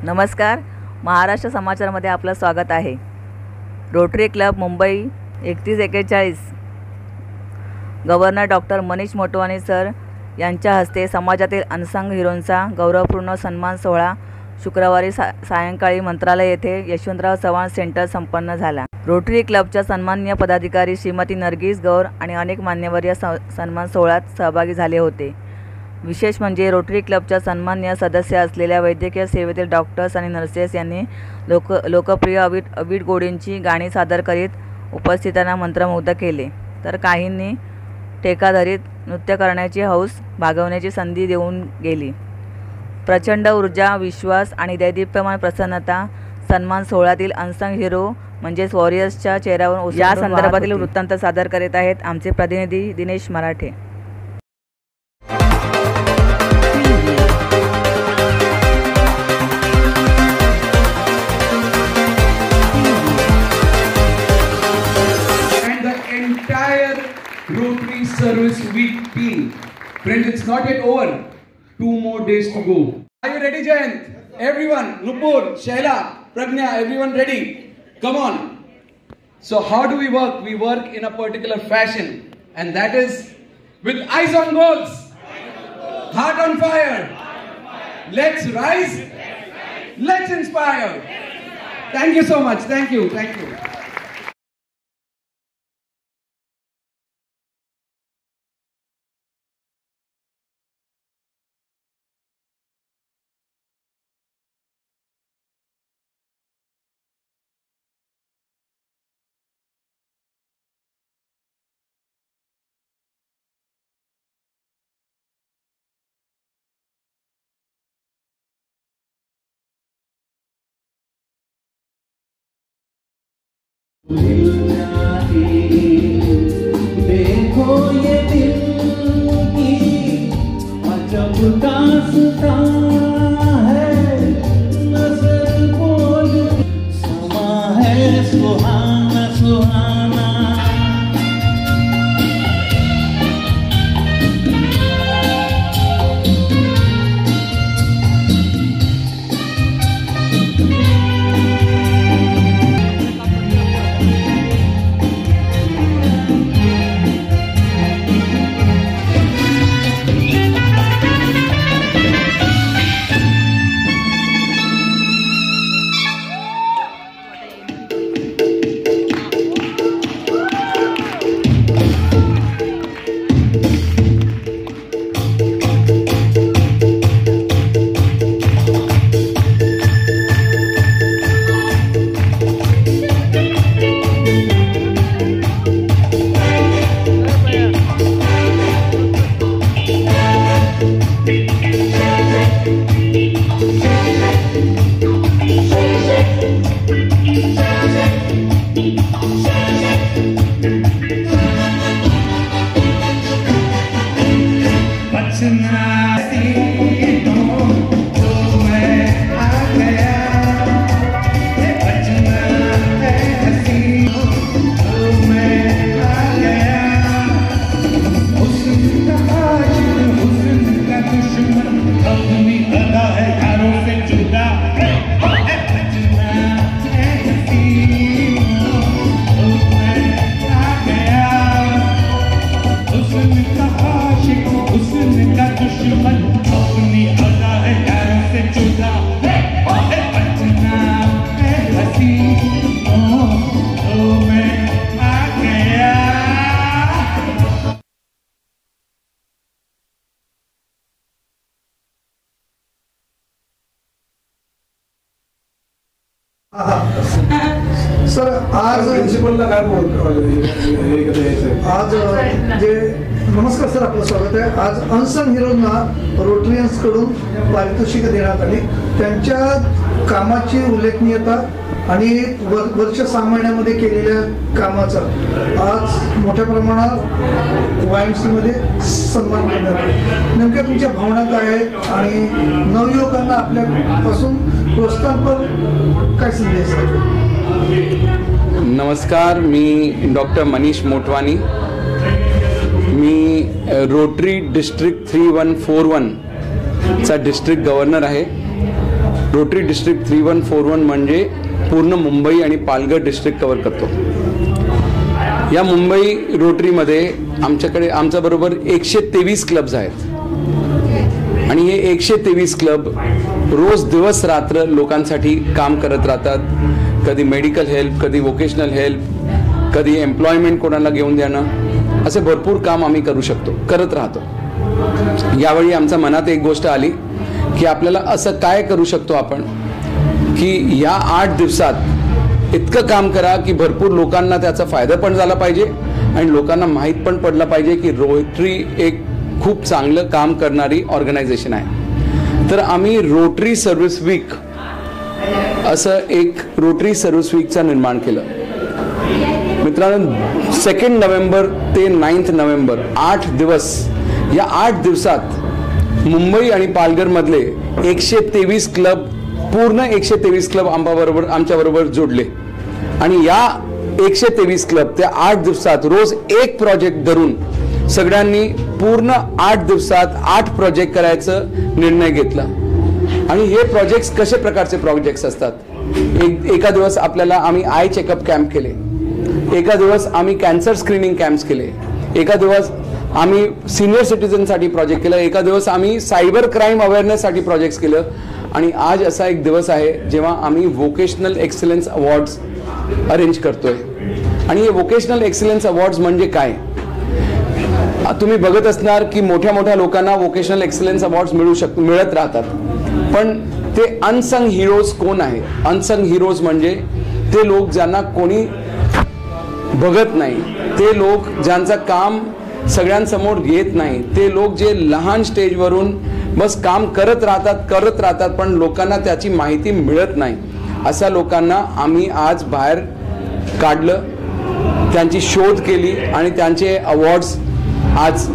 नमस्कार, महाराष्ट्र समाचारमध्ये आपलं स्वागत आहे। Rotary club Mumbai 3141 governor doctor Manish Motwani sir यांच्या हस्ते समाजातील अनसंग हिरोंचा गौरवपूर्ण सन्मान सोहळा शुक्रवारी सायंकाळी मंत्रालय येथे यशवंतराव चव्हाण सेंटर संपन्न झाला। रोटरी क्लबच्या सन्माननीय पदाधिकारी श्रीमती नरगिस गौर आणि अनेक मान्यवर या सन्मान सोहळ्यात सहभागी झाले होते। विशेष म्हणजे रोटरी क्लबच्या सन्माननीय सदस्य असलेल्या वैद्यकीय सेवेतील डॉक्टर्स आणि नर्सेस यांनी लोकप्रिय अवीट गोडींची गाणी सादर करीत उपस्थितांना मंत्रमुग्ध केले, तर काहींनी टेका धरीत नृत्य करण्याची हौस भागवण्याची संधी देऊन गेली। प्रचंड ऊर्जा, विश्वास आणि दैदिप्यमान प्रसन्नता सन्मान सोहळ्यातील अनसंग हिरो म्हणजेच वॉरियर्सच्या चेहऱ्यावरून या संदर्भातील वृत्तांत सादर करीत आहेत आमचे प्रतिनिधी दिनेश मराठे। Rotary Service Week team. Friends, it's not yet over. 2 more days to go. Are you ready, Jayant? Everyone, Nupur, Shaila, Pragnya, everyone ready? Come on. So how do we work? We work in a particular fashion, and that is with eyes on goals, heart on fire. Let's rise. Let's inspire. Thank you so much. Thank you. Thank you. देखो ये दिल की अजब दास्तां है, नजर बोल समा है सुहाना सुहाना। सर आज प्रिन्सिपलला काय आज जे नमस्कार सर, आपलं स्वागत आहे। आज अनसंग हिरोजना रोटरियन्स कडून पारितोषिक देण्यात आली। त्यांच्या कामाची उल्लेखनीयता आणि वर्ष 6 महिन्यामध्ये केलेल्या कामाचा आज मोठ्या प्रमाणात वायएमसी मध्ये सन्मान करण्यात आला। नेमक्या तुमच्या भावना काय आहेत आणि नवयुवकांना आपल्यापासून प्रोत्साहन काय संदेश आहे? नमस्कार, मी डॉक्टर मनीष मोटवानी। मी रोटरी डिस्ट्रिक्ट 3141 चा डिस्ट्रिक्ट गव्हर्नर आहे। रोटरी डिस्ट्रिक्ट 3141 म्हणजे पूर्ण मुंबई आणि पालघर डिस्ट्रिक्ट कव्हर करतो. या मुंबई रोटरीमध्ये आमच्याबरोबर 123 क्लब्स आहेत आणि हे 123 क्लब रोज दिवस रात्र लोकांसाठी काम करत राहतात. कधी मेडिकल हेल्प, कधी वोकेशनल हेल्प, कधी एम्प्लॉयमेंट कोणाला घेऊन देणं, असे भरपूर काम आम्ही करत राहतो. यावेळी आमच्या मनात एक गोष्ट आली की आपल्याला असं काय करू शकतो आपण की या 8 दिवसात इतकं काम करा की भरपूर लोकांना त्याचा फायदा पण झाला पाहिजे आणि लोकांना माहीत पण पडलं पाहिजे की रोटरी एक खूप चांगलं काम करणारी ऑर्गनायझेशन आहे. तर आम्ही रोटरी सर्व्हिस वीक असं एक रोटरी सर्व्हिस वीकचं निर्माण केलं. मित्रांनो, 2 नोव्हेंबर ते 9 नोव्हेंबर 8 दिवस, या 8 दिवसात मुंबई आणि पालघरमधले 123 क्लब, पूर्ण 123 क्लब आमच्याबरोबर जोडले आणि या 123 क्लब त्या 8 दिवसात रोज एक प्रोजेक्ट धरून सगळ्यांनी पूर्ण 8 दिवसात 8 प्रोजेक्ट करायचं निर्णय घेतला. आणि हे प्रोजेक्ट्स कशा प्रकारचे प्रोजेक्ट्स असतात? एका दिवस आम्ही आय चेकअप कॅम्प केले, एका दिवस आम्ही कॅन्सर स्क्रीनिंग कॅम्प्स केले, एका दिवस आम्ही सिनियर सिटीजनसाठी प्रोजेक्ट केलं, एका दिवस आम्ही सायबर क्राईम अवेअरनेससाठी प्रोजेक्ट्स केलं आणि आज असा एक दिवस आहे जेव्हा आम्ही वोकेशनल एक्सलन्स अवॉर्ड्स अरेंज करतोय. आणि हे वोकेशनल एक्सलन्स अवॉर्ड्स म्हणजे काय? तुम्ही बघत असणार की मोठ्या मोठ्या लोकांना वोकेशनल एक्सलन्स अवॉर्ड्स मिळत राहतात, पण ते अनसंग हिरोज कोण आहे? अनसंग हिरोज म्हणजे ते लोक ज्यांना कोणी बघत नाही, ते लोक ज्यांचं काम सगळ्यांसमोर येत नाही, ते लोक जे लहान स्टेजवरून बस काम करत राहतात पण लोकांना त्याची माहिती मिळत नाही. अशा लोकांना आम्ही आज बाहेर काढलं, त्यांची शोध केली आणि त्यांचे अवॉर्ड्स आज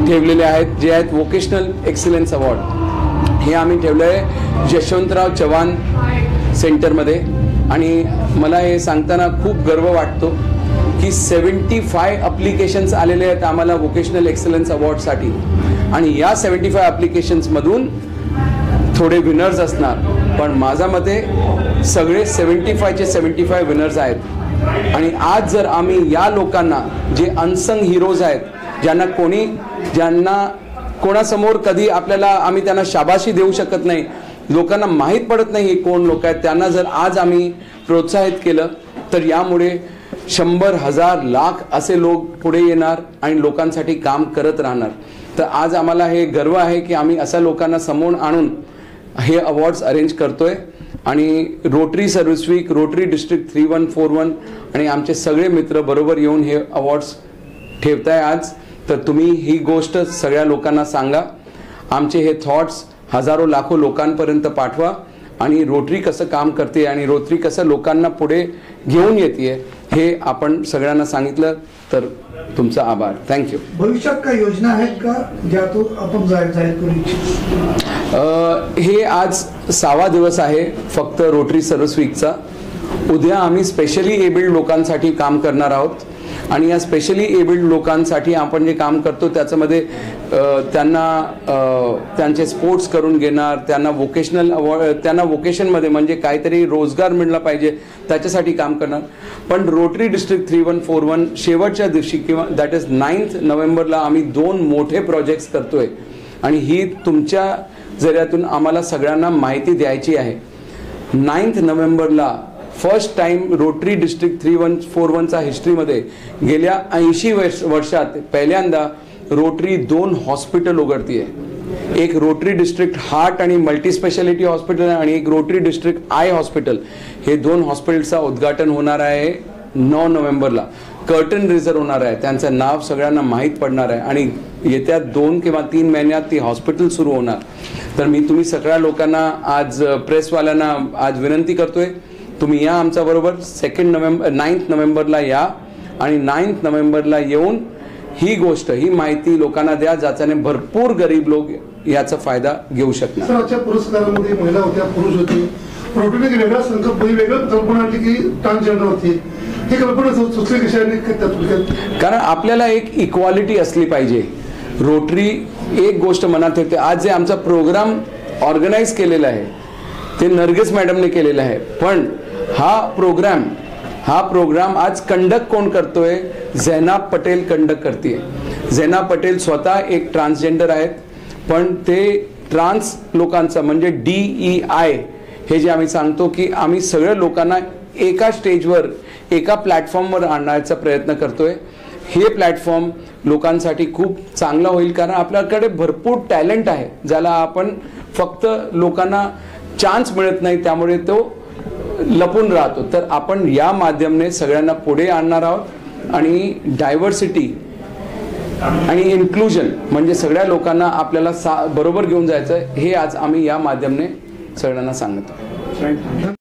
ठेवलेले आहेत, जे आहेत वोकेशनल एक्सलन्स अवॉर्ड. हे आम्ही ठेवलं आहे यशवंतराव चव्हाण सेंटरमध्ये आणि मला हे सांगताना खूप गर्व वाटतो की 75 अप्लिकेशन्स आलेले आहेत आम्हाला वोकेशनल एक्सलन्स अवॉर्डसाठी आणि या 75 अप्लिकेशन्समधून थोडे विनर्स असणार, पण माझ्या मते सगळे 75चे 75 विनर्स आहेत. आणि आज जर आम्ही या लोकांना, जे अनसंग हिरोज आहेत, ज्यांना कोणासमोर कधी आम्ही त्यांना शाबाशी देऊ शकत नाही, लोकांना माहीत पडत नाही हे कोण लोक आहेत, त्यांना जर आज आम्ही प्रोत्साहित केलं तर यामुळे 100, 1000, लाख असे लोक पुढे येणार आणि लोकांसाठी काम करत राहणार. तर आज आम्हाला हे गर्व आहे की आम्ही अशा लोकांना समोर आणून हे अवॉर्ड्स अरेंज करतोय. आणि Rotary service week, Rotary district 3141 आणि आमचे सगळे मित्र बरोबर येऊन हे अवॉर्ड्स ठेवताय आज. तर तुम्ही ही गोष्ट सगळ्या लोकांना सांगा, आमचे हे थॉट्स हजारो लाखो लोकांपर्यंत पाठवा आणि रोटरी कसं काम करते आणि रोटरी कसं लोकांना पुढे घेऊन येते हे आपण सगळ्यांना सांगितलं तर तुमचा आभार. थँक्यू. भविष्यात काही योजना आहेत का ज्यातून आपण जाहीर करू इच्छितो? हे आज 6वा दिवस आहे फक्त रोटरी सर्व्हिस वीकचा. उद्या आम्ही स्पेशली एबल्ड लोकांसाठी काम करणार आहोत आणि या स्पेशली एबल्ड लोकांसाठी आपण जे काम करतो त्याच्यामध्ये त्यांचे स्पोर्ट्स करून घेणार, त्यांना वोकेशनल अवॉर्ड, त्यांना वोकेशनमध्ये म्हणजे काहीतरी रोजगार मिळला पाहिजे त्याच्यासाठी काम करणार. पण रोटरी डिस्ट्रिक्ट 3141 शेवटच्या दिवशी किंवा दॅट इज 9 नोव्हेंबरला आम्ही 2 मोठे प्रोजेक्ट्स करतोय आणि ही तुमच्या जरियातून आम्हाला सगळ्यांना माहिती द्यायची आहे. 9 नोव्हेंबरला फर्स्ट टाइम रोटरी डिस्ट्रिक्ट 3141चा हिस्ट्रीमध्ये गेल्या 80 वर्षात पहिल्यांदा रोटरी 2 हॉस्पिटल उघडतीये. एक रोटरी डिस्ट्रिक्ट हार्ट आणि मल्टी स्पेशालिटी हॉस्पिटल आणि एक रोटरी डिस्ट्रिक्ट आय हॉस्पिटल. हे 2 हॉस्पिटलचं उद्घाटन होणार आहे 9 नोव्हेंबरला. कर्टन रेझर होणार आहे, त्यांचं नाव सगळ्यांना माहीत पडणार आहे आणि येत्या 2 किंवा 3 महिन्यात ती हॉस्पिटल सुरू होणार. तर मी तुम्ही सगळ्या लोकांना आज प्रेसवाल्यांना आज विनंती करतोय, तुम्ही या आमच्याबरोबर 9 नोव्हेंबरला या आणि 9 नोव्हेंबरला येऊन ही गोष्ट, ही माहिती लोकांना द्या ज्याच्याने भरपूर गरीब लोक याचा फायदा घेऊ शकणार. आजच्या पुरस्कारामध्ये महिला होत्या, पुरुष होते. रोटरीने एक वेगळा संकल्प, वेगळं कल्पना आणली की ट्रान्सजेंडर होती. ही कल्पना सुचली कशाने? कारण आपल्याला एक इक्वालिटी असली पाहिजे. रोटरी एक गोष्ट मनात ठेवते. आज जे आमचा प्रोग्राम ऑर्गनाईज केलेला आहे ते नर्गिस मॅडमने केलेलं आहे. पण हा प्रोग्राम आज कंडक्ट कोण करतोय? झैना पटेल कंडक्ट करते. झैना पटेल स्वतः एक ट्रान्सजेंडर आहेत, पण ते ट्रान्स लोकांचं म्हणजे DEI हे जे आम्ही सांगतो की आम्ही सगळ्या लोकांना एका स्टेजवर एका प्लॅटफॉर्मवर आणण्याचा प्रयत्न करतोय. हे प्लॅटफॉर्म लोकांसाठी खूप चांगला होईल, कारण आपल्याकडे भरपूर टॅलेंट आहे ज्याला आपण फक्त लोकांना चान्स मिळत नाही, त्यामुळे तो लपून राहतो. तर आपण या माध्यमाने सगळ्यांना पुढे आणणार आहोत आणि डायव्हर्सिटी आणि इन्क्लुजन म्हणजे सगळ्या लोकांना आपल्याला बरोबर घेऊन जायचं हे आज आम्ही या माध्यमाने सगळ्यांना सांगतो.